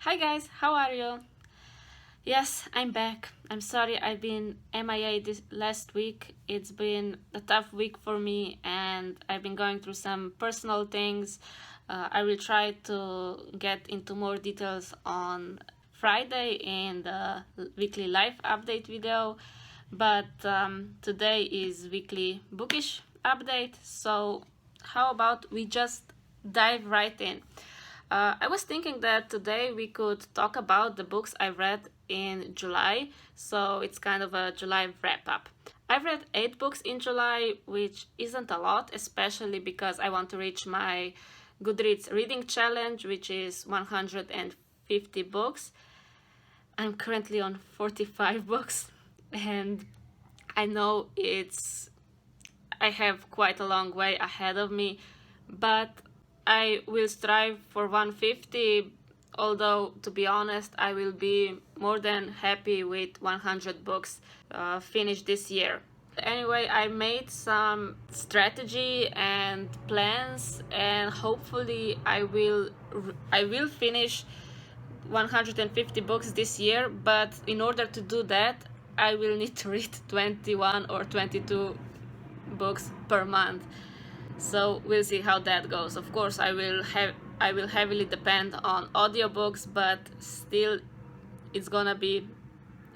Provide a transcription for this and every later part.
Hi guys, how are you? Yes, I'm back. I'm sorry I've been MIA this last week. It's been a tough week for me and I've been going through some personal things. I will try to get into more details on Friday in the weekly live update video, but today is weekly Bookish update. So, how about we just dive right in? I was thinking that today we could talk about the books I read in July, so it's kind of a July wrap up. I've read 8 books in July, which isn't a lot, especially because I want to reach my Goodreads reading challenge, which is 150 books. I'm currently on 45 books, and I know I have quite a long way ahead of me, but I will strive for 150. Although, to be honest, I will be more than happy with 100 books finished this year. Anyway, I made some strategy and plans, and hopefully, I will finish 150 books this year. But in order to do that, I will need to read 21 or 22 books per month. So we'll see how that goes. Of course, I will heavily depend on audiobooks, but still it's gonna be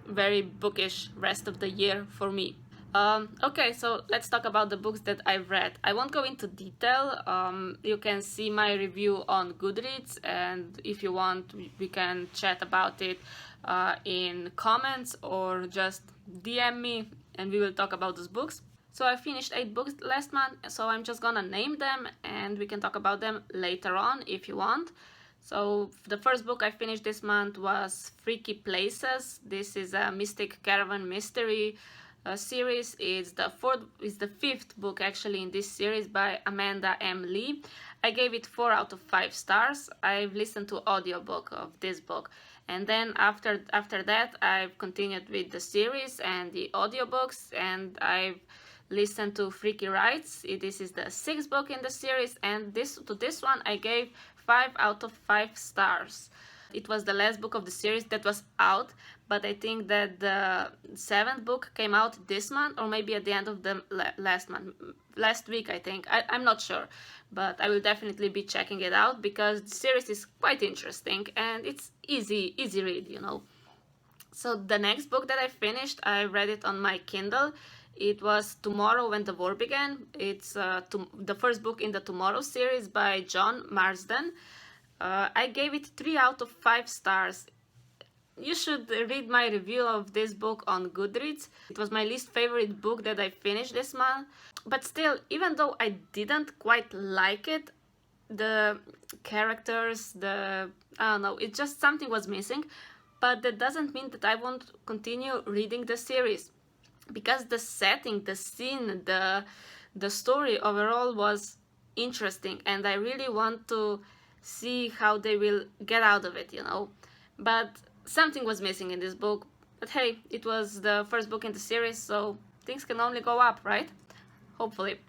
very bookish rest of the year for me. Okay, so let's talk about the books that I've read. I won't go into detail. You can see my review on Goodreads, and if you want, we can chat about it in comments or just DM me and we will talk about those books. So I finished 8 books last month, so I'm just gonna name them and we can talk about them later on if you want. So the first book I finished this month was Freaky Places. This is a Mystic Caravan mystery series. It's the fifth book actually in this series by Amanda M. Lee. I gave it 4 out of 5 stars. I've listened to audiobook of this book. And then after that I've continued with the series and the audiobooks, and I've listened to Freaky Rides. This is the 6th book in the series, and this one I gave 5 out of 5 stars. It was the last book of the series that was out, but I think that the 7th book came out this month, or maybe at the end of the last week, I think. I'm not sure, but I will definitely be checking it out because the series is quite interesting and it's easy read. So the next book that I finished, I read it on my Kindle. It was Tomorrow When the War Began. It's the first book in the Tomorrow series by John Marsden. I gave it 3 out of 5 stars. You should read my review of this book on Goodreads. It was my least favorite book that I finished this month. But still, even though I didn't quite like it, the characters, I don't know, it just something was missing. But that doesn't mean that I won't continue reading the series, because the setting, the scene, the story overall was interesting, and I really want to see how they will get out of it. But something was missing in this book. But hey, it was the first book in the series, so things can only go up, right? Hopefully.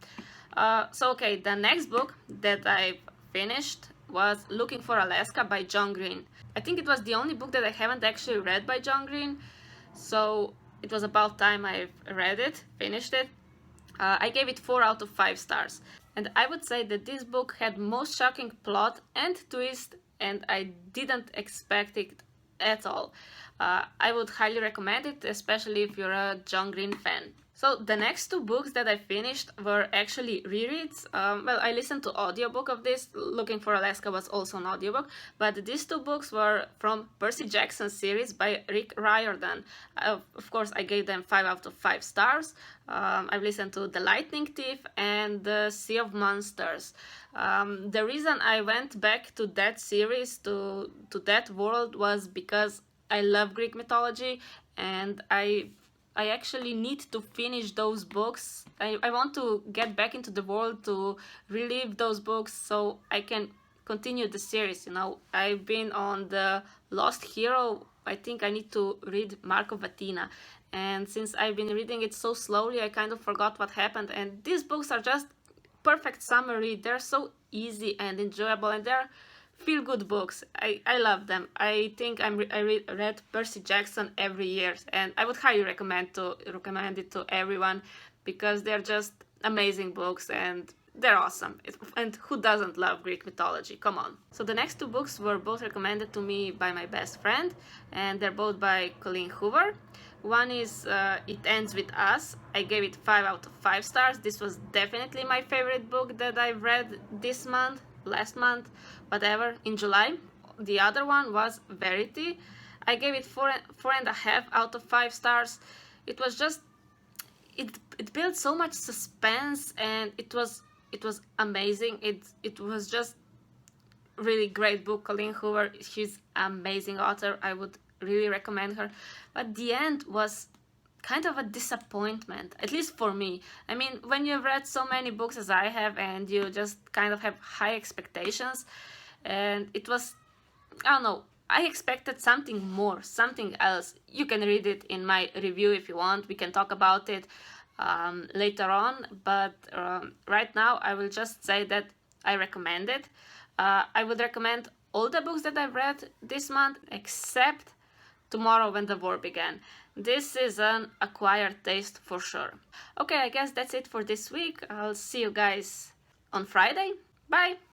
So okay, the next book that I finished was Looking for Alaska by John Green. I think it was the only book that I haven't actually read by John Green, so it was about time I read it, finished it. I gave it 4 out of 5 stars. And I would say that this book had most shocking plot and twist, and I didn't expect it at all. I would highly recommend it, especially if you're a John Green fan. So the next 2 books that I finished were actually rereads. Well, I listened to audiobook of this. Looking for Alaska was also an audiobook, but these 2 books were from Percy Jackson's series by Rick Riordan. Of course, I gave them 5 out of 5 stars. I've listened to The Lightning Thief and The Sea of Monsters. The reason I went back to that series, to that world, was because I love Greek mythology, and I actually need to finish those books. I want to get back into the world to relive those books so I can continue the series. I've been on the Lost Hero. I think I need to read Mark of Athena. And since I've been reading it so slowly, I kind of forgot what happened. And these books are just perfect summary. They're so easy and enjoyable, and they're feel-good books. I love them. I think read Percy Jackson every year, and I would highly recommend it to everyone because they're just amazing books and they're awesome. And who doesn't love Greek mythology? Come on. So the next two books were both recommended to me by my best friend, and they're both by Colleen Hoover. One is It Ends With Us. I gave it 5 out of 5 stars. This was definitely my favorite book that I've read this month, last month, whatever, in July. The other one was Verity. I gave it 4.5 out of 5 stars. It was just, it built so much suspense, and it was amazing. It was just really great book. Colleen Hoover, she's amazing author. I would really recommend her. But the end was kind of a disappointment, at least for me. I mean, when you've read so many books as I have and you just kind of have high expectations, and it was, I don't know, I expected something more, something else. You can read it in my review if you want. We can talk about it later on, but right now I will just say that I recommend it. I would recommend all the books that I've read this month except Tomorrow When the War Began. This is an acquired taste for sure. Okay, I guess that's it for this week. I'll see you guys on Friday. Bye!